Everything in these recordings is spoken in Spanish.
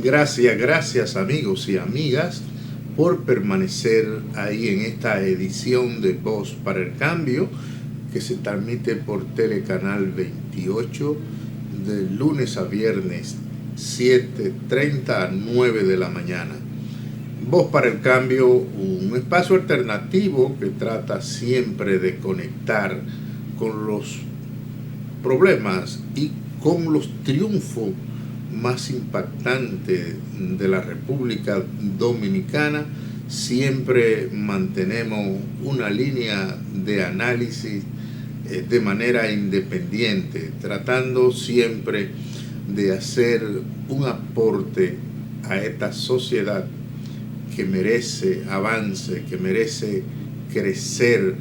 Gracias amigos y amigas por permanecer ahí en esta edición de Voz para el Cambio que se transmite por Telecanal 28 de lunes a viernes 7:30 a 9 de la mañana. Voz para el Cambio, un espacio alternativo que trata siempre de conectar con los problemas y con los triunfos más impactantes de la República Dominicana. Siempre mantenemos una línea de análisis de manera independiente, tratando siempre de hacer un aporte a esta sociedad que merece avance, que merece crecer,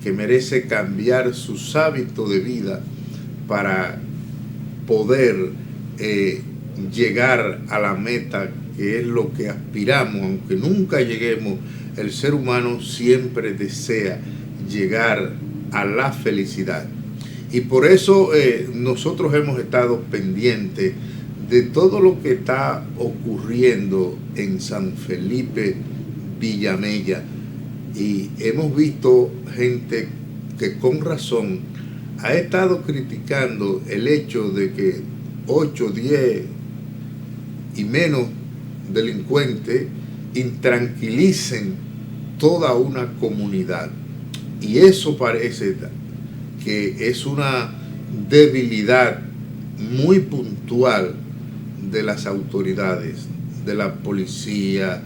que merece cambiar sus hábitos de vida para poder llegar a la meta, que es lo que aspiramos. Aunque nunca lleguemos, el ser humano siempre desea llegar a la felicidad. Y por eso nosotros hemos estado pendientes de todo lo que está ocurriendo en San Felipe, Villamella. Y hemos visto gente que con razón ha estado criticando el hecho de que 8, 10 y menos delincuentes intranquilicen toda una comunidad. Y eso parece que es una debilidad muy puntual de las autoridades, de la policía,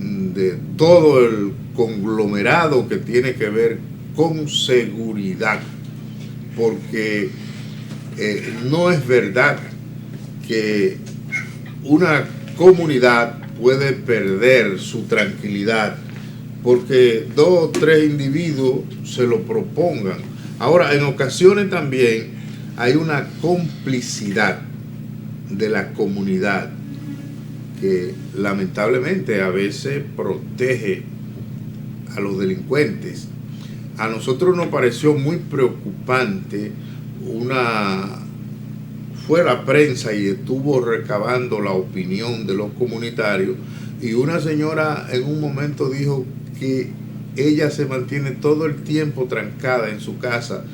de todo el conglomerado que tiene que ver con seguridad, porque no es verdad que una comunidad puede perder su tranquilidad porque 2 o 3 individuos se lo propongan. Ahora, en ocasiones también hay una complicidad de la comunidad que lamentablemente a veces protege a los delincuentes. A nosotros nos pareció muy preocupante fue la prensa y estuvo recabando la opinión de los comunitarios, y una señora en un momento dijo que ella se mantiene todo el tiempo trancada en su casa,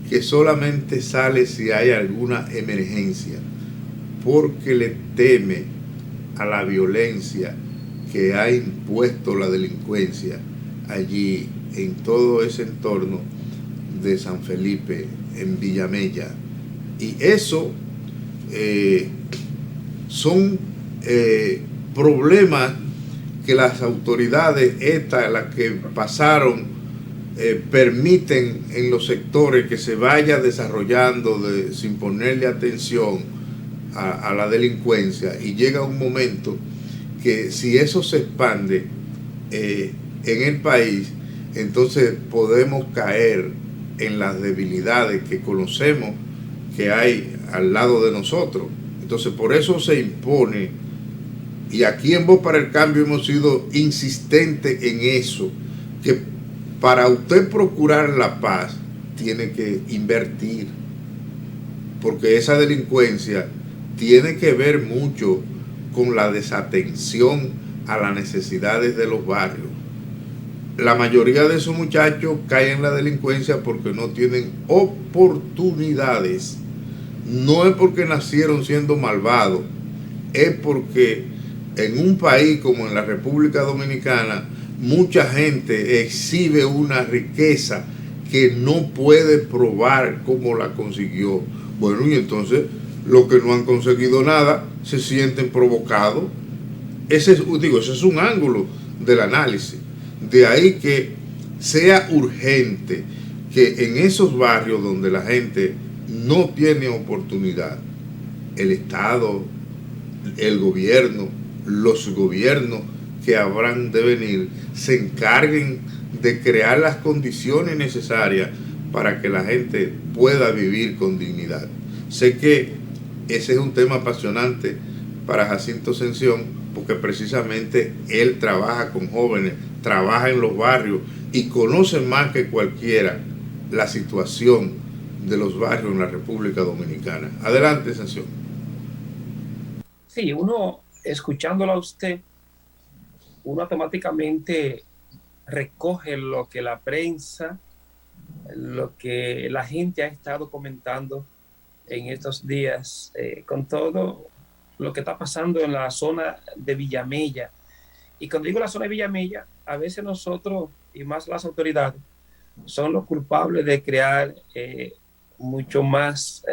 que solamente sale si hay alguna emergencia, porque le teme a la violencia que ha impuesto la delincuencia allí en todo ese entorno de San Felipe, en Villamella. Y eso son problemas que las autoridades, las que pasaron, permiten en los sectores que se vaya desarrollando sin ponerle atención a la delincuencia, y llega un momento que si eso se expande en el país, entonces podemos caer en las debilidades que conocemos que hay al lado de nosotros. Entonces por eso se impone, y aquí en Voz para el Cambio hemos sido insistentes en eso, que para usted procurar la paz tiene que invertir, porque esa delincuencia tiene que ver mucho con la desatención a las necesidades de los barrios. La mayoría de esos muchachos caen en la delincuencia porque no tienen oportunidades. No es porque nacieron siendo malvados, es porque en un país como en la República Dominicana, mucha gente exhibe una riqueza que no puede probar cómo la consiguió. Bueno, y entonces los que no han conseguido nada se sienten provocados. Ese es un ángulo del análisis. De ahí que sea urgente que en esos barrios donde la gente no tiene oportunidad, el Estado, el gobierno, los gobiernos que habrán de venir, se encarguen de crear las condiciones necesarias para que la gente pueda vivir con dignidad. Sé que ese es un tema apasionante para Jacinto Ascensión, porque precisamente él trabaja con jóvenes, trabaja en los barrios y conoce más que cualquiera la situación de los barrios en la República Dominicana. Adelante, Ascensión. Sí, uno escuchándolo a usted, uno automáticamente recoge lo que la prensa, lo que la gente ha estado comentando en estos días, con todo lo que está pasando en la zona de Villamella. Y cuando digo la zona de Villamella, a veces nosotros, y más las autoridades, son los culpables de crear mucho más,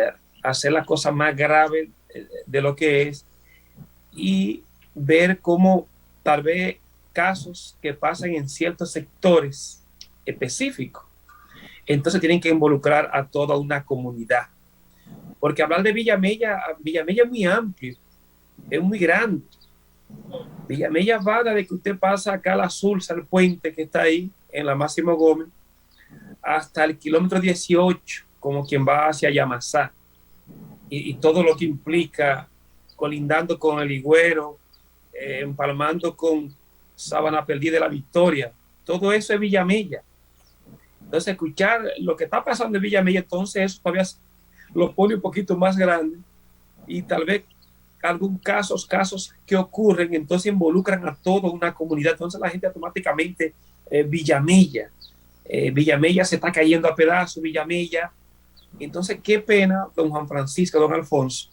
hacer la cosa más grave de lo que es, y ver cómo tal vez casos que pasan en ciertos sectores específicos, entonces tienen que involucrar a toda una comunidad. Porque hablar de Villamella, Villamella es muy amplio, es muy grande. Villamella va de que usted pasa acá a la Sulsa, el puente que está ahí en la Máximo Gómez, hasta el kilómetro 18, como quien va hacia Yamasá, y todo lo que implica, colindando con el Higüero, empalmando con Sabana Perdida de la Victoria. Todo eso es Villamella. Entonces, escuchar lo que está pasando en Villamella, entonces eso todavía lo pone un poquito más grande, y tal vez algunos casos que ocurren, entonces involucran a toda una comunidad. Entonces la gente automáticamente, Villamella, Villamella se está cayendo a pedazos, Villamella. Entonces, qué pena, don Juan Francisco, don Alfonso,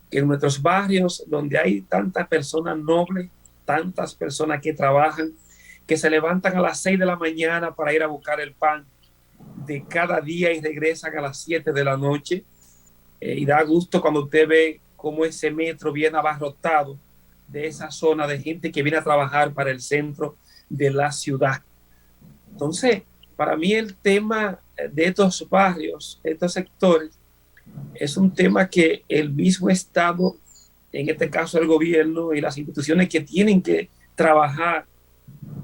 que en nuestros barrios donde hay tantas personas nobles, tantas personas que trabajan, que se levantan a las 6 de la mañana para ir a buscar el pan de cada día y regresan a las 7 de la noche, y da gusto cuando usted ve cómo ese metro viene abarrotado de esa zona de gente que viene a trabajar para el centro de la ciudad. Entonces, para mí el tema de estos barrios, estos sectores, es un tema que el mismo Estado, en este caso el gobierno y las instituciones que tienen que trabajar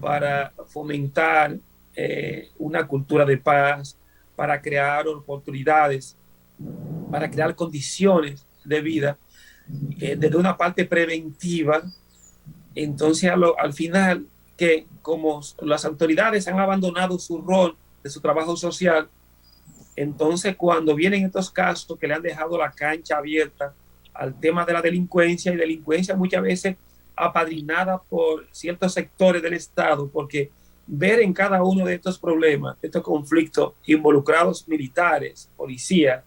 para fomentar una cultura de paz, para crear oportunidades, para crear condiciones de vida, desde una parte preventiva. Entonces, al final, que como las autoridades han abandonado su rol de su trabajo social, entonces cuando vienen estos casos que le han dejado la cancha abierta al tema de la delincuencia, y delincuencia muchas veces apadrinada por ciertos sectores del Estado, porque ver en cada uno de estos problemas, de estos conflictos involucrados militares, policías,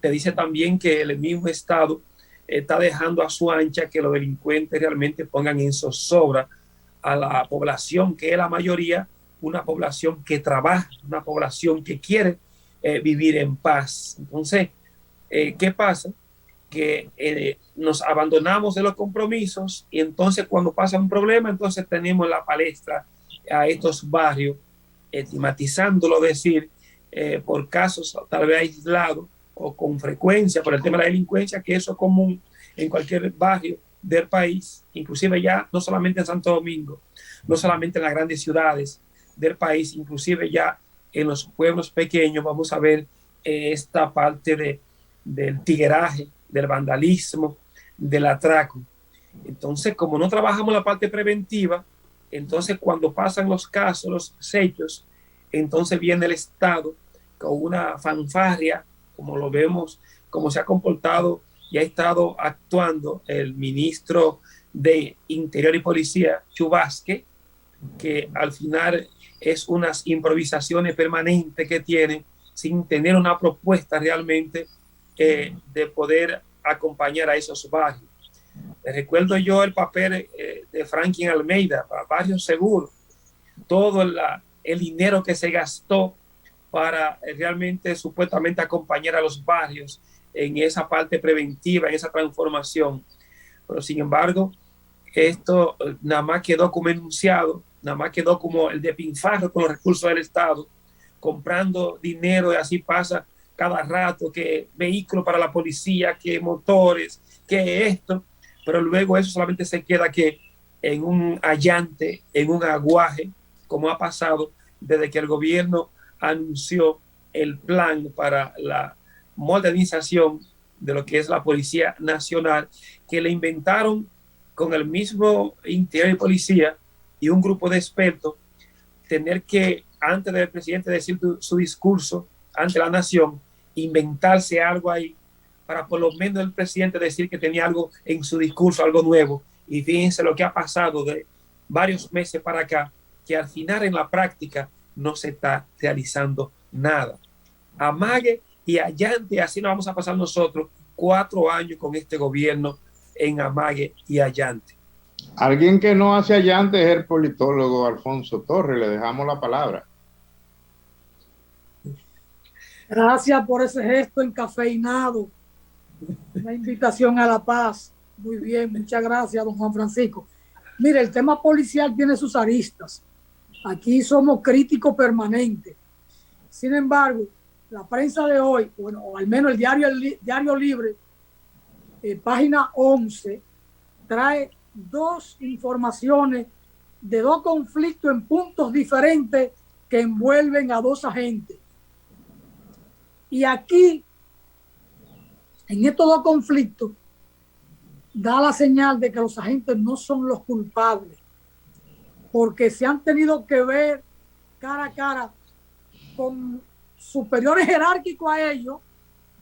te dice también que el mismo Estado está dejando a su ancha que los delincuentes realmente pongan en zozobra a la población, que es la mayoría, una población que trabaja, una población que quiere vivir en paz. Entonces, ¿qué pasa? Que nos abandonamos de los compromisos, y entonces cuando pasa un problema, entonces tenemos la palestra a estos barrios, estigmatizándolo, decir, por casos tal vez aislados o con frecuencia por el tema de la delincuencia, que eso es común en cualquier barrio del país, inclusive ya no solamente en Santo Domingo, no solamente en las grandes ciudades del país, inclusive ya en los pueblos pequeños vamos a ver esta parte del tigueraje, del vandalismo, del atraco. Entonces, como no trabajamos la parte preventiva, entonces cuando pasan los casos, los hechos, entonces viene el Estado con una fanfarria, como lo vemos, como se ha comportado y ha estado actuando el ministro de Interior y Policía, Chu Vázquez, que al final es unas improvisaciones permanentes que tiene sin tener una propuesta realmente de poder acompañar a esos barrios. Recuerdo yo el papel de Franklin Almeida para Barrios Seguros, todo el dinero que se gastó para realmente supuestamente acompañar a los barrios en esa parte preventiva, en esa transformación. Pero sin embargo, esto nada más quedó como enunciado, nada más quedó como el despilfarro con los recursos del Estado, comprando dinero, y así pasa cada rato, que vehículos para la policía, que motores, que esto, pero luego eso solamente se queda que en un allante, en un aguaje, como ha pasado desde que el gobierno anunció el plan para la modernización de lo que es la Policía Nacional, que le inventaron con el mismo Interior y Policía y un grupo de expertos, tener que, antes del presidente decir su discurso ante la nación, inventarse algo ahí para por lo menos el presidente decir que tenía algo en su discurso, algo nuevo, Y fíjense lo que ha pasado de varios meses para acá, que al final en la práctica no se está realizando nada. Amague y allante, así nos vamos a pasar nosotros 4 años con este gobierno en amague y allante. Alguien que no hace allante es el politólogo Alfonso Torres. Le dejamos la palabra. Gracias por ese gesto encafeinado. Una invitación a la paz. Muy bien, muchas gracias, don Juan Francisco. Mire, el tema policial tiene sus aristas. Aquí somos críticos permanentes. Sin embargo, la prensa de hoy, bueno, o al menos el Diario Libre, página 11, trae 2 informaciones de 2 conflictos en puntos diferentes que envuelven a 2 agentes. Y aquí, en estos 2 conflictos, da la señal de que los agentes no son los culpables, porque se han tenido que ver cara a cara con superiores jerárquicos a ellos,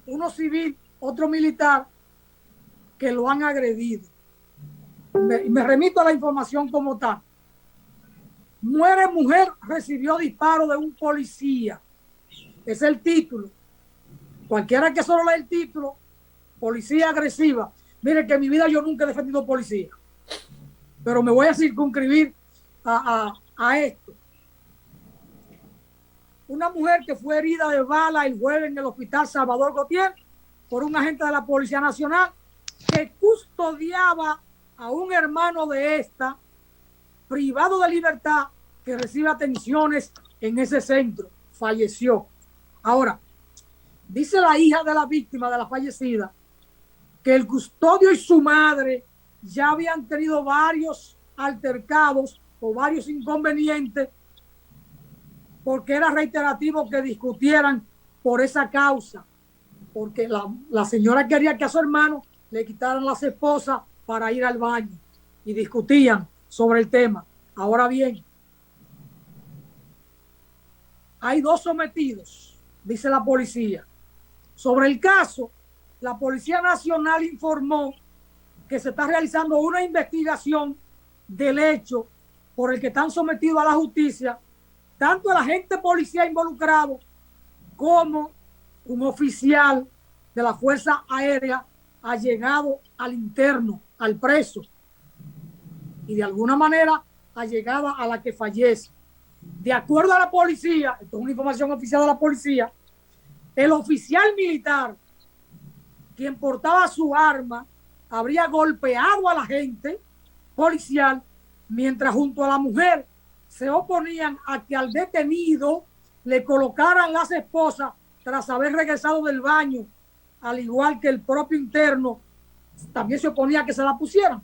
uno civil, otro militar, que lo han agredido. Me remito a la información como tal. Muere mujer, recibió disparo de un policía. Ese es el título. Cualquiera que solo lea el título, policía agresiva. Mire que en mi vida yo nunca he defendido policía, pero me voy a circunscribir a esto. Una mujer que fue herida de bala el jueves en el hospital Salvador Gautier por un agente de la Policía Nacional que custodiaba a un hermano de esta, privado de libertad, que recibe atenciones en ese centro. Falleció. Ahora, dice la hija de la víctima, de la fallecida, que el custodio y su madre ya habían tenido varios altercados o varios inconvenientes porque era reiterativo que discutieran por esa causa, porque la señora quería que a su hermano le quitaran las esposas para ir al baño y discutían sobre el tema. Ahora bien, hay 2 sometidos, dice la policía. Sobre el caso, la Policía Nacional informó que se está realizando una investigación del hecho por el que están sometidos a la justicia tanto el agente policía involucrado como un oficial de la Fuerza Aérea allegado al interno, al preso, y de alguna manera allegada a la que fallece. De acuerdo a la policía, esto es una información oficial de la policía, el oficial militar, quien portaba su arma, habría golpeado a la agente policial, mientras junto a la mujer se oponían a que al detenido le colocaran las esposas tras haber regresado del baño, al igual que el propio interno también se oponía a que se la pusieran.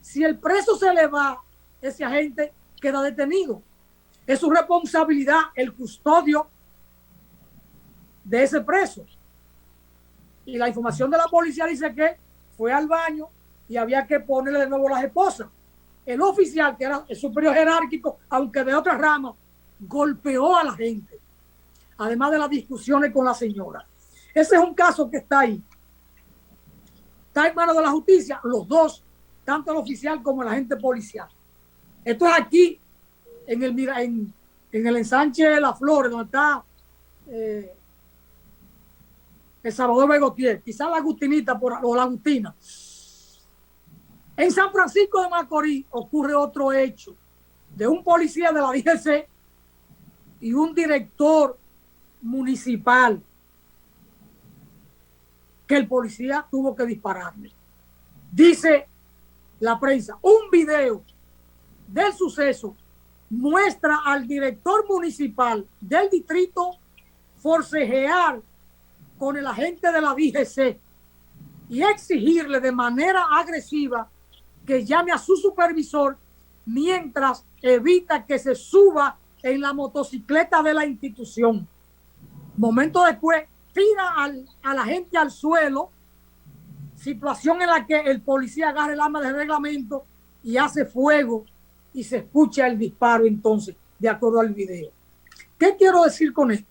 Si el preso se le va, ese agente queda detenido. Es su responsabilidad el custodio de ese preso. Y la información de la policía dice que fue al baño y había que ponerle de nuevo las esposas. El oficial, que era el superior jerárquico, aunque de otra rama, golpeó a la gente, además de las discusiones con la señora. Ese es un caso que está ahí. Está en manos de la justicia, los 2, tanto el oficial como el agente policial. Esto es aquí, en el ensanche de Las Flores, donde está el Salvador Begotier, quizás la Agustinita o la Agustina. En San Francisco de Macorís ocurre otro hecho de un policía de la DGC y un director municipal que el policía tuvo que dispararle. Dice la prensa, un video del suceso muestra al director municipal del distrito forcejear con el agente de la DGC y exigirle de manera agresiva que llame a su supervisor mientras evita que se suba en la motocicleta de la institución. Momento después, tira a la gente al suelo, situación en la que el policía agarra el arma de reglamento y hace fuego y se escucha el disparo entonces, de acuerdo al video. ¿Qué quiero decir con esto?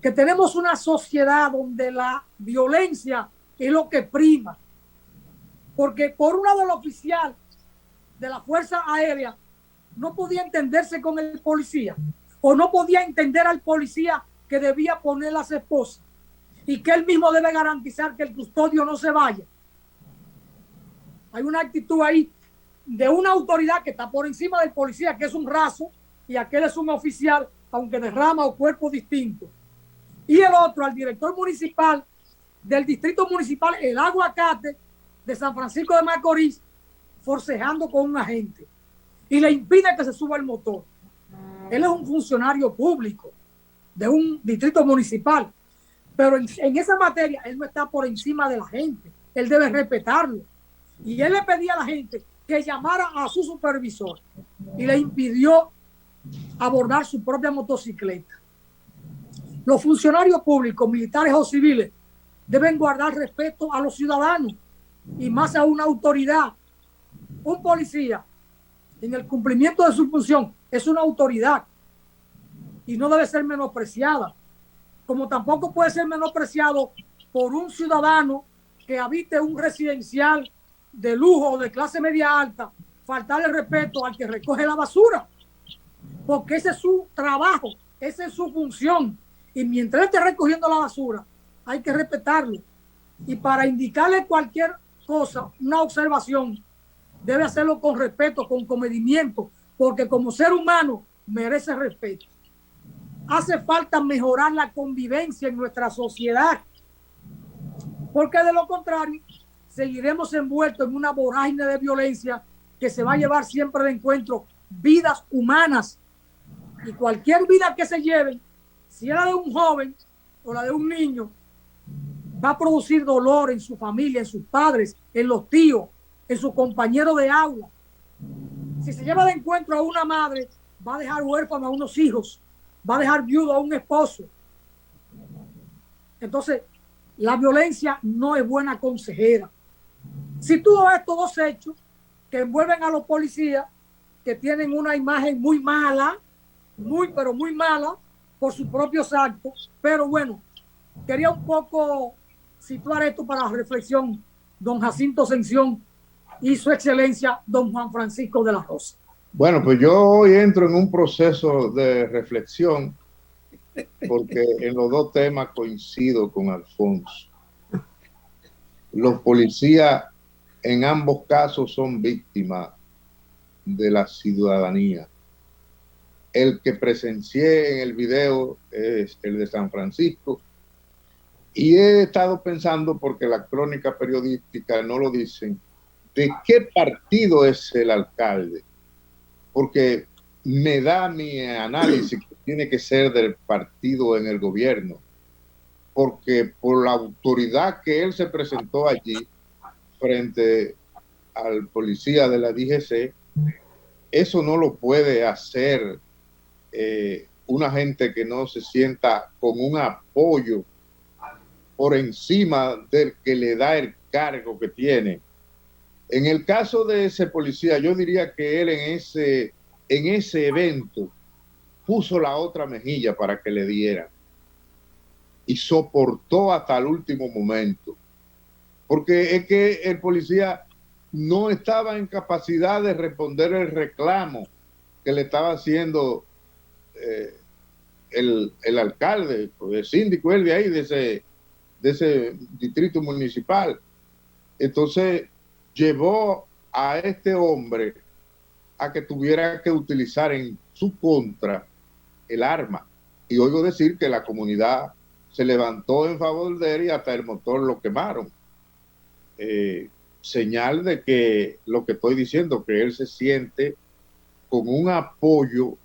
Que tenemos una sociedad donde la violencia es lo que prima. porque por un lado el oficial de la Fuerza Aérea no podía entenderse con el policía, o no podía entender al policía que debía poner las esposas y que él mismo debe garantizar que el custodio no se vaya. Hay una actitud ahí de una autoridad que está por encima del policía, que es un raso, y aquel es un oficial, aunque de rama o cuerpo distinto. Y el otro, al director municipal del distrito municipal El Aguacate de San Francisco de Macorís, forcejando con un agente y le impide que se suba el motor. Él es un funcionario público de un distrito municipal, pero en esa materia él no está por encima de la gente, él debe respetarlo. Y él le pedía a la gente que llamara a su supervisor y le impidió abordar su propia motocicleta. Los funcionarios públicos, militares o civiles, deben guardar respeto a los ciudadanos y más a una autoridad. Un policía, en el cumplimiento de su función, es una autoridad y no debe ser menospreciada, como tampoco puede ser menospreciado por un ciudadano que habite un residencial de lujo o de clase media alta, faltarle respeto al que recoge la basura, porque ese es su trabajo, esa es su función, y mientras esté recogiendo la basura hay que respetarlo, y para indicarle cualquier cosa, una observación, debe hacerlo con respeto, con comedimiento, porque como ser humano merece respeto. Hace falta mejorar la convivencia en nuestra sociedad, porque de lo contrario seguiremos envueltos en una vorágine de violencia que se va a llevar siempre de encuentro vidas humanas, y cualquier vida que se lleve, si es la de un joven o la de un niño, va a producir dolor en su familia, en sus padres, en los tíos, en sus compañeros de aula. Si se lleva de encuentro a una madre, va a dejar huérfano a unos hijos, va a dejar viudo a un esposo. Entonces, la violencia no es buena consejera. Si tú ves estos dos hechos que envuelven a los policías, que tienen una imagen muy mala, pero muy mala por sus propios actos, pero bueno, quería un poco situar esto para la reflexión, don Jacinto Ascensión y su excelencia, don Juan Francisco de la Rosa. Bueno, pues yo hoy entro en un proceso de reflexión porque en los dos temas coincido con Alfonso. Los policías en ambos casos son víctimas de la ciudadanía. El que presencié en el video es el de San Francisco, y he estado pensando, porque la crónica periodística no lo dicen, de qué partido es el alcalde, porque me da mi análisis que tiene que ser del partido en el gobierno, porque por la autoridad que él se presentó allí frente al policía de la DGC, eso no lo puede hacer una gente que no se sienta con un apoyo por encima del que le da el cargo que tiene. En el caso de ese policía, yo diría que él en ese evento puso la otra mejilla para que le dieran y soportó hasta el último momento, porque es que el policía no estaba en capacidad de responder el reclamo que le estaba haciendo el alcalde, el síndico, él de ahí, de ese distrito municipal. Entonces llevó a este hombre a que tuviera que utilizar en su contra el arma. Y oigo decir que la comunidad se levantó en favor de él y hasta el motor lo quemaron. Señal de que lo que estoy diciendo, que él se siente con un apoyo,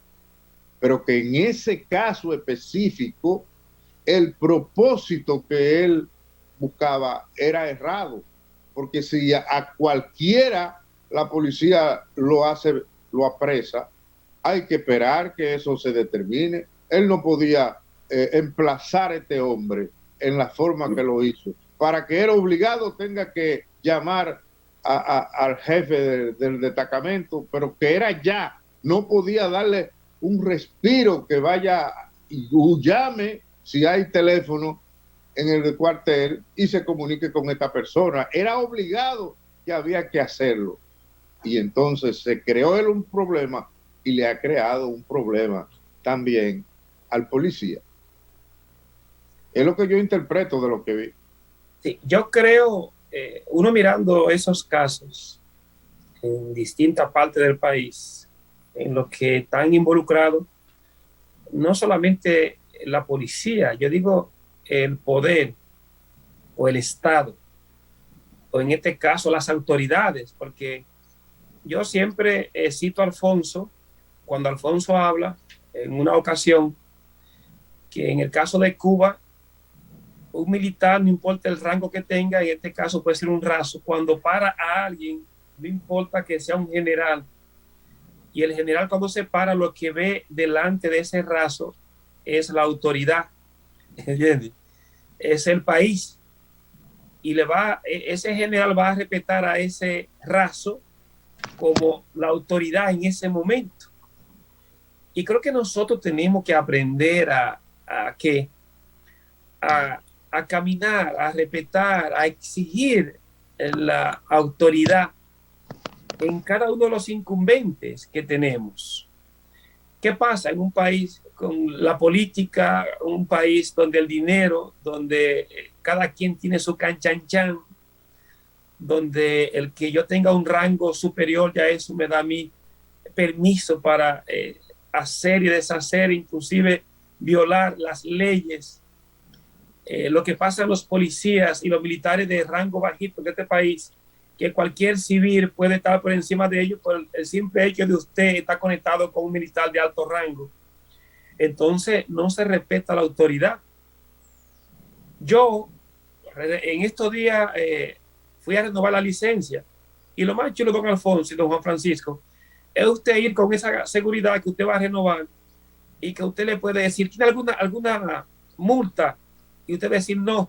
pero que en ese caso específico el propósito que él buscaba era errado, porque si a cualquiera la policía lo apresa, hay que esperar que eso se determine. Él no podía emplazar a este hombre en la forma que lo hizo, para que él obligado tenga que llamar al jefe del destacamento, pero que era ya, no podía darle un respiro, que vaya y llame si hay teléfono en el cuartel y se comunique con esta persona. Era obligado que había que hacerlo. Y entonces se creó él un problema y le ha creado un problema también al policía. Es lo que yo interpreto de lo que vi. Sí, yo creo, uno mirando esos casos en distintas partes del país, en los que están involucrados no solamente la policía, yo digo el poder o el Estado, o en este caso las autoridades, porque yo siempre cito a Alfonso, cuando Alfonso habla en una ocasión, que en el caso de Cuba, un militar, no importa el rango que tenga, en este caso puede ser un raso, cuando para a alguien, no importa que sea un general, y el general cuando se para, lo que ve delante de ese raso es la autoridad, ¿entiendes? Es el país, y ese general va a respetar a ese raso como la autoridad en ese momento. Y creo que nosotros tenemos que aprender a caminar, a respetar, a exigir la autoridad en cada uno de los incumbentes que tenemos. ¿Qué pasa en un país con la política, un país donde el dinero, donde cada quien tiene su canchanchan, donde el que yo tenga un rango superior, ya eso me da a mí permiso para hacer y deshacer, inclusive violar las leyes? Lo que pasa en los policías y los militares de rango bajito de este país, que cualquier civil puede estar por encima de ellos por el simple hecho de usted estar conectado con un militar de alto rango. Entonces no se respeta la autoridad. Yo en estos días fui a renovar la licencia, y lo más chulo, don Alfonso y don Juan Francisco, es usted ir con esa seguridad que usted va a renovar y que usted le puede decir, ¿tiene alguna multa? Y usted decir no.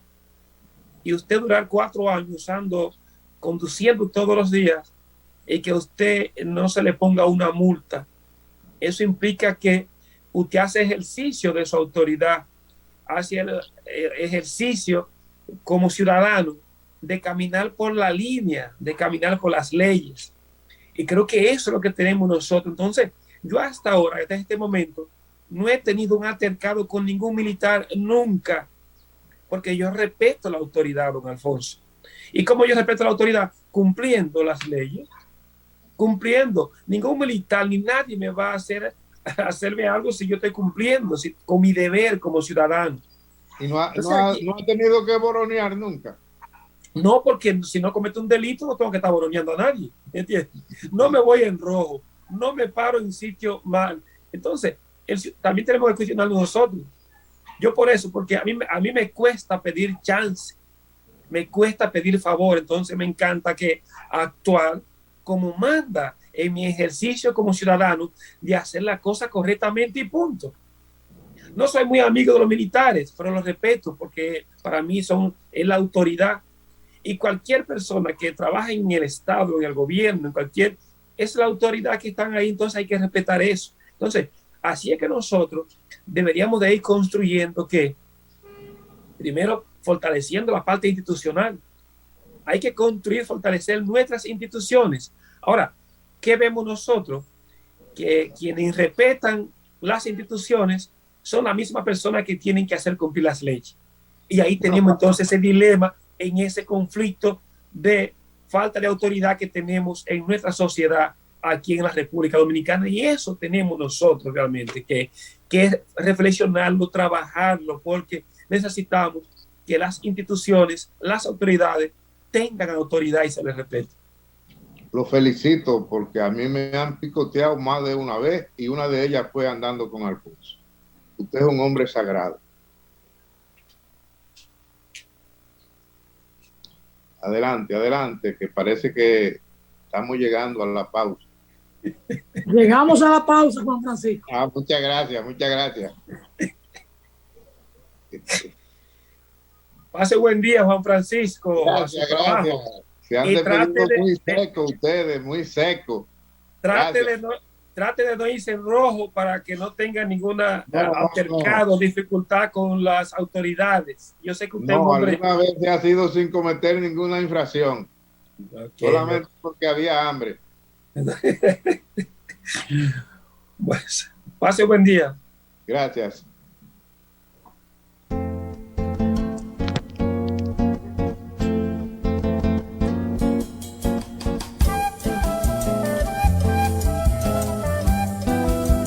Y usted durar 4 años conduciendo todos los días, y que usted no se le ponga una multa. Eso implica que usted hace ejercicio de su autoridad, hace el ejercicio como ciudadano de caminar por la línea, de caminar por las leyes. Y creo que eso es lo que tenemos nosotros. Entonces, yo hasta ahora, hasta este momento, no he tenido un altercado con ningún militar nunca, porque yo respeto la autoridad, don Alfonso. ¿Y cómo yo respeto la autoridad? Cumpliendo las leyes, cumpliendo. Ningún militar ni nadie me va a hacerme algo si yo estoy cumpliendo con mi deber como ciudadano. ¿Y no ha tenido que boronear nunca? No, porque si no cometo un delito no tengo que estar boroneando a nadie, ¿entiendes? No me voy en rojo, no me paro en sitio mal. Entonces, también tenemos que cuestionarnos nosotros. Yo por eso, porque a mí me cuesta pedir chance, me cuesta pedir favor, entonces me encanta que actuar como manda en mi ejercicio como ciudadano de hacer la cosa correctamente y punto. No soy muy amigo de los militares, pero los respeto porque para mí es la autoridad, y cualquier persona que trabaja en el Estado, en el gobierno, es la autoridad que están ahí, entonces hay que respetar eso. Entonces, así es que nosotros deberíamos de ir construyendo primero, fortaleciendo la parte institucional. Hay que construir, fortalecer nuestras instituciones. Ahora, ¿qué vemos nosotros? Que quienes respetan las instituciones son la misma persona que tienen que hacer cumplir las leyes. Y ahí tenemos entonces ese dilema, en ese conflicto de falta de autoridad que tenemos en nuestra sociedad aquí en la República Dominicana. Y eso tenemos nosotros realmente que reflexionarlo, trabajarlo, porque necesitamos que las instituciones, las autoridades tengan autoridad y se les respete. Lo felicito porque a mí me han picoteado más de una vez, y una de ellas fue andando con Alfonso. Usted es un hombre sagrado. Adelante, adelante, que parece que estamos llegando a la pausa. Llegamos a la pausa, Juan Francisco. Muchas gracias, muchas gracias. Pase buen día, Juan Francisco. Gracias, gracias. Se han despedido muy seco ustedes, muy seco. Trate de no irse en rojo para que no tenga ninguna altercado, dificultad con las autoridades. Yo sé que usted es un hombre... alguna vez ha sido sin cometer ninguna infracción. Ok. Solamente porque había hambre. Pues, pase buen día. Gracias.